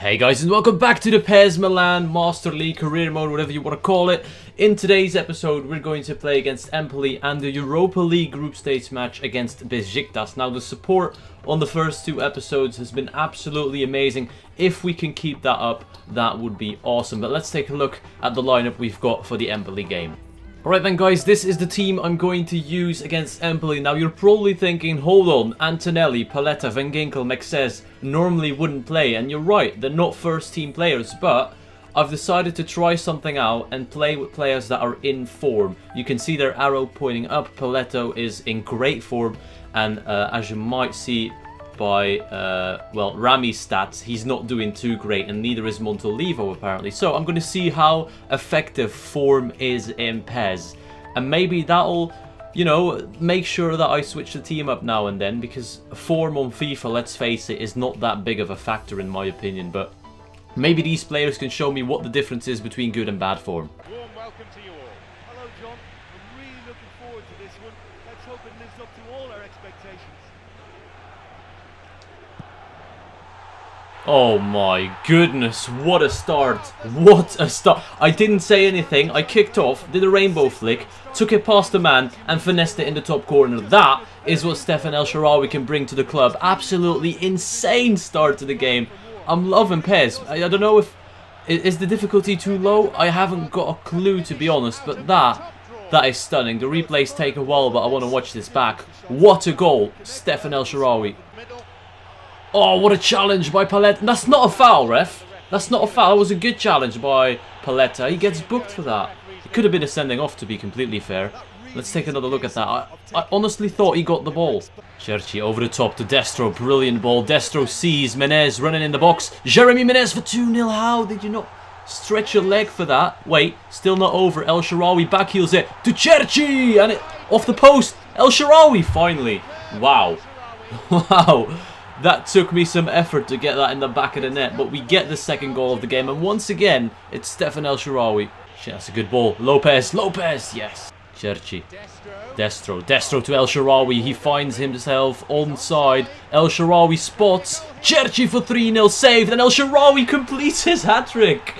Hey guys, and welcome back to the PES Milan Master League Career Mode, whatever you want to call it. In today's episode, we're going to play against Empoli and the Europa League group stage match against Besiktas. Now, the support on the first two episodes has been absolutely amazing. If we can keep that up, that would be awesome. But let's take a look at the lineup we've got for the Empoli game. Alright then guys, this is the team I'm going to use against Empoli. Now you're probably thinking, hold on, Antonelli, Paletta, Van Ginkel, Mexes normally wouldn't play. And you're right, they're not first team players, but I've decided to try something out and play with players that are in form. You can see their arrow pointing up. Paletta is in great form, and as you might see by, well, Rami's stats, he's not doing too great, and neither is Montolivo apparently. So I'm going to see how effective form is in PES, and maybe that'll, you know, make sure that I switch the team up now and then, because form on FIFA, let's face it, is not that big of a factor in my opinion, but maybe these players can show me what the difference is between good and bad form. Warm welcome to you all. Hello John, I'm really looking forward to this one. Let's hope it lives up to all our expectations. Oh my goodness, what a start. What a start. I didn't say anything. I kicked off, did a rainbow flick, took it past the man and finessed it in the top corner. That is what Stefan El Shaarawy can bring to the club. Absolutely insane start to the game. I'm loving PES. I don't know if... Is the difficulty too low? I haven't got a clue, to be honest, but that is stunning. The replays take a while, but I want to watch this back. What a goal, Stefan El Shaarawy. Oh, what a challenge by Paletta. That's not a foul, ref. That's not a foul. It was a good challenge by Paletta. He gets booked for that. It could have been a sending off, to be completely fair. Let's take another look at that. I honestly thought he got the ball. Cherchi over the top to Destro. Brilliant ball. Destro sees Menez running in the box. Jeremy Menez for 2-0. How did you not stretch your leg for that? Wait, still not over. El Shaarawy backheels it to Cherchi. And it off the post. El Shaarawy finally. Wow. Wow. That took me some effort to get that in the back of the net, but we get the second goal of the game, and once again, it's Stefan El Shaarawy. Shit, that's a good ball. Lopez, yes. Cherchi. Destro to El Shaarawy. He finds himself onside. El Shaarawy spots Cherchi for 3-0 saved, and El Shaarawy completes his hat-trick.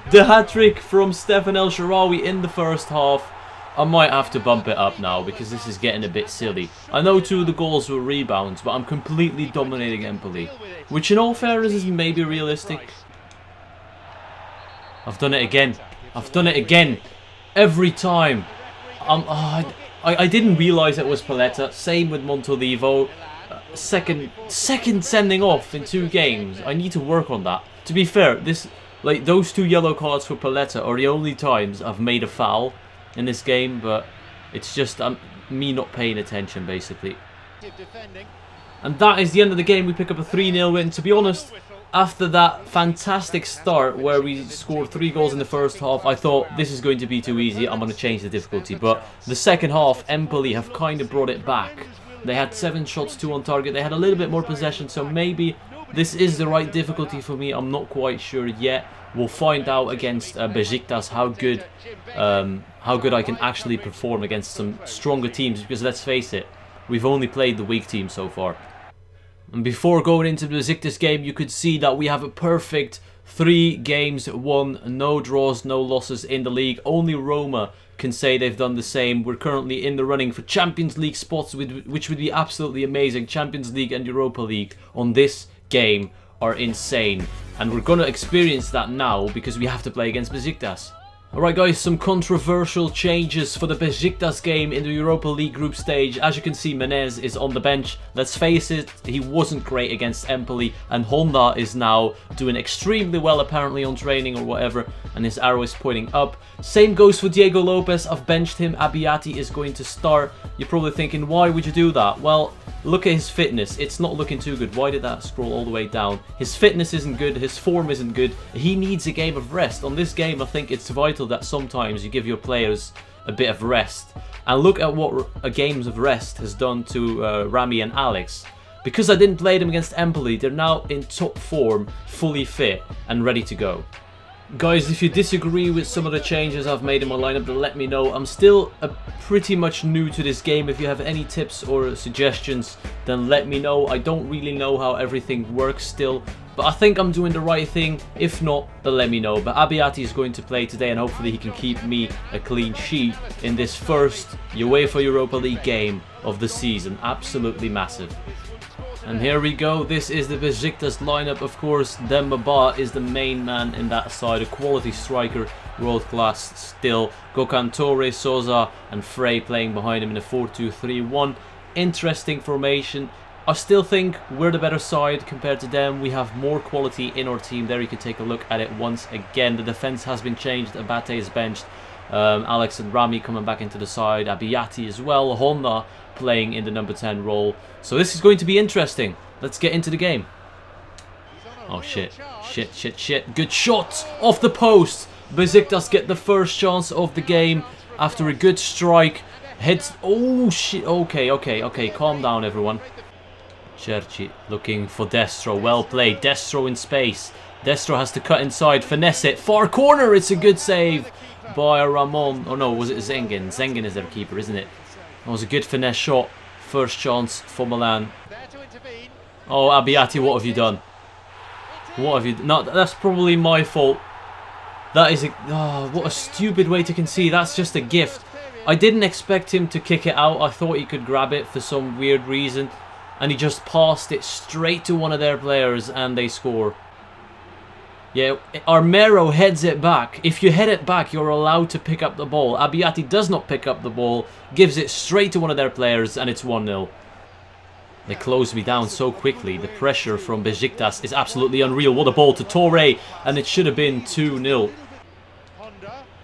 The hat-trick from Stefan El Shaarawy in the first half. I might have to bump it up now because this is getting a bit silly. I know two of the goals were rebounds, but I'm completely dominating Empoli, which in all fairness is maybe realistic. I've done it again. I've done it again. Every time. I didn't realise it was Paletta. Same with Montolivo. Second sending off in 2 games. I need to work on that. To be fair, those 2 yellow cards for Paletta are the only times I've made a foul in this game, but it's just me not paying attention basically. And that is the end of the game. We pick up a 3-0 win. To be honest, after that fantastic start where we scored 3 goals in the first half, I thought this is going to be too easy, I'm going to change the difficulty. But the second half, Empoli have kind of brought it back. They had 7 shots, 2 on target. They had a little bit more possession, so maybe this is the right difficulty for me. I'm not quite sure yet. We'll find out against Besiktas how good I can actually perform against some stronger teams, because let's face it, we've only played the weak team so far. And before going into the Besiktas game, you could see that we have a perfect 3 games won, no draws, no losses in the league. Only Roma can say they've done the same. We're currently in the running for Champions League spots, which would be absolutely amazing. Champions League and Europa League on this game are insane, and we're gonna experience that now because we have to play against Besiktas. Alright guys, some controversial changes for the Besiktas game in the Europa League group stage. As you can see, Menez is on the bench. Let's face it, he wasn't great against Empoli, and Honda is now doing extremely well apparently on training or whatever, and his arrow is pointing up. Same goes for Diego Lopez. I've benched him. Abbiati is going to start. You're probably thinking, why would you do that? Well, look at his fitness. It's not looking too good. Why did that scroll all the way down? His fitness isn't good. His form isn't good. He needs a game of rest. On this game, I think it's vital that sometimes you give your players a bit of rest. And look at what a games of rest has done to Rami and Alex. Because I didn't play them against Empoli, they're now in top form, fully fit and ready to go. Guys, if you disagree with some of the changes I've made in my lineup, then let me know. I'm still pretty much new to this game. If you have any tips or suggestions, then let me know. I don't really know how everything works still, but I think I'm doing the right thing. If not, then let me know. But Abiati is going to play today, and hopefully he can keep me a clean sheet in this first UEFA Europa League game of the season. Absolutely massive. And here we go. This is the Besiktas lineup. Of course, Dembaba is the main man in that side. A quality striker, world class still. Gökhan Torre, Sosa and Frey playing behind him in a 4-2-3-1. Interesting formation. I still think we're the better side compared to them. We have more quality in our team. There you can take a look at it once again. The defense has been changed. Abate is benched. Alex and Rami coming back into the side. Abiati as well. Honda playing in the number 10 role. So this is going to be interesting. Let's get into the game. Oh shit. Shit. Good shot off the post. Besiktas get the first chance of the game after a good strike. Hits. Oh shit. Okay. Calm down, everyone. Cherchi looking for Destro. Well played. Destro in space. Destro has to cut inside. Finesse it. Far corner. It's a good save by Ramon. Oh no, was it Zengin? Zengin is their keeper, isn't it? That was a good finesse shot. First chance for Milan. Oh, Abiati, what have you done? What have you done? No, that's probably my fault. That is a... Oh, what a stupid way to concede. That's just a gift. I didn't expect him to kick it out. I thought he could grab it for some weird reason. And he just passed it straight to one of their players and they score. Yeah, Armero heads it back. If you head it back, you're allowed to pick up the ball. Abiati does not pick up the ball, gives it straight to one of their players, and it's 1-0. They close me down so quickly. The pressure from Besiktas is absolutely unreal. What a ball to Torre, and it should have been 2-0.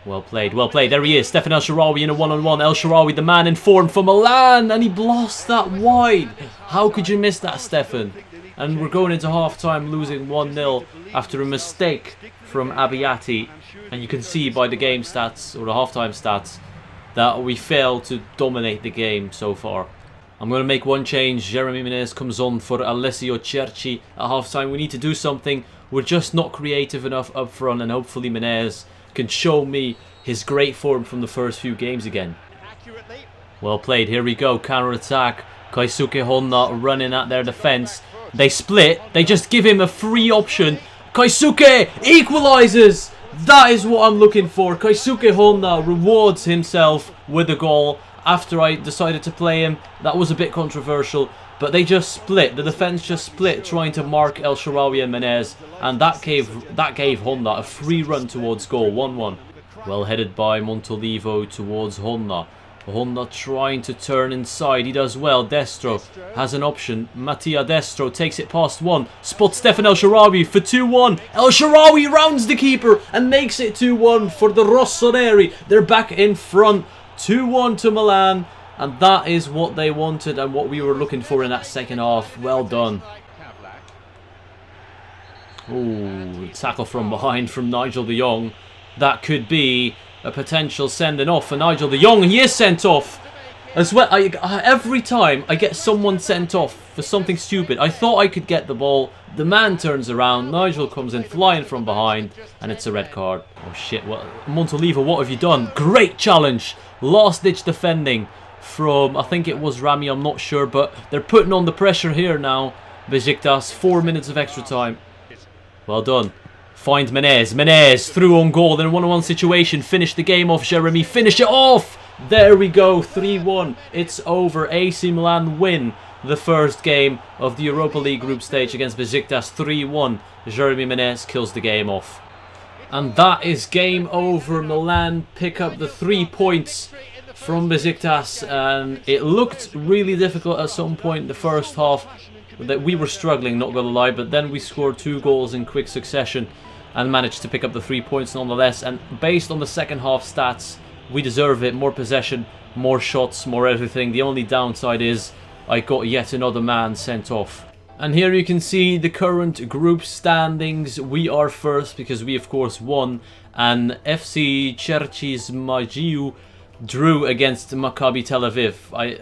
Well played, well played. There he is, Stefan El Shaarawy in a one-on-one. El Shaarawy, the man in form for Milan, and he blasts that wide. How could you miss that, Stefan? And we're going into half-time losing 1-0 after a mistake from Abiati. And you can see by the game stats, or the half-time stats, that we failed to dominate the game so far. I'm going to make one change. Jeremy Menez comes on for Alessio Cherchi at half-time. We need to do something. We're just not creative enough up front, and hopefully Menez can show me his great form from the first few games again. Well played. Here we go. Counter-attack. Keisuke Honda running at their defence. They split. They just give him a free option. Keisuke equalises. That is what I'm looking for. Keisuke Honda rewards himself with a goal after I decided to play him. That was a bit controversial, but they just split. The defence just split trying to mark El Shaarawy and Menez, and that gave Honda a free run towards goal. 1-1. Well headed by Montolivo towards Honda. Honda trying to turn inside. He does well. Destro has an option. Mattia Destro takes it past one. Spots Stefan El Shaarawy for 2-1. El Shaarawy rounds the keeper and makes it 2-1 for the Rossoneri. They're back in front. 2-1 to Milan. And that is what they wanted and what we were looking for in that second half. Well done. Ooh, tackle from behind from Nigel de Jong. That could be a potential sending off for Nigel de Jong. He is sent off as well. Every time I get someone sent off for something stupid, I thought I could get the ball. The man turns around. Nigel comes in flying from behind, and it's a red card. Oh shit! Montolivo, what have you done? Great challenge. Last ditch defending from, I think it was Rami. I'm not sure, but they're putting on the pressure here now. Besiktas, 4 minutes of extra time. Well done. Find Menez. Menez through on goal in a 1-on-1 situation. Finish the game off, Jeremy. Finish it off. There we go. 3-1. It's over. AC Milan win the first game of the Europa League group stage against Besiktas. 3-1. Jeremy Menez kills the game off. And that is game over. Milan pick up the 3 points from Besiktas. And it looked really difficult at some point in the first half. That we were struggling, not gonna lie. But then we scored 2 goals in quick succession and managed to pick up the 3 points nonetheless. And based on the second half stats, we deserve it. More possession, more shots, more everything. The only downside is I got yet another man sent off. And here you can see the current group standings. We are first because we of course won. And FC Cherchi's Magiu drew against Maccabi Tel Aviv. I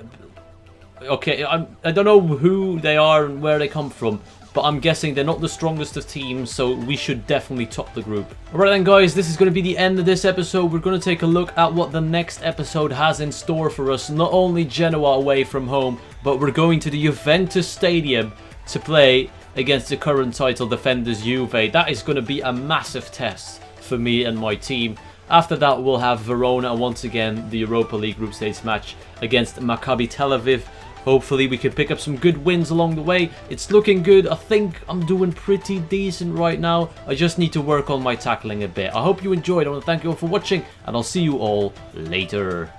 don't know who they are and where they come from. but I'm guessing they're not the strongest of teams, so we should definitely top the group. Alright then guys, this is going to be the end of this episode. We're going to take a look at what the next episode has in store for us. Not only Genoa away from home, but we're going to the Juventus Stadium to play against the current title defenders Juve. That is going to be a massive test for me and my team. After that, we'll have Verona once again, the Europa League group stage match against Maccabi Tel Aviv. Hopefully we can pick up some good wins along the way. It's looking good. I think I'm doing pretty decent right now. I just need to work on my tackling a bit. I hope you enjoyed. I want to thank you all for watching, and I'll see you all later.